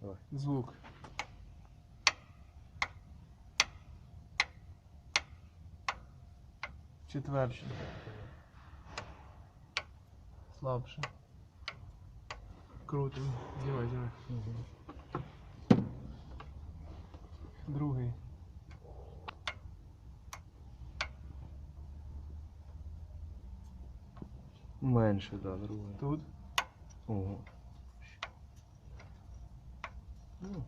Давай. Звук. Четвертий. Слабше. Крутим. Знімай, знімай. Другий. Менше, да, другий. Тут. Ого. Ну,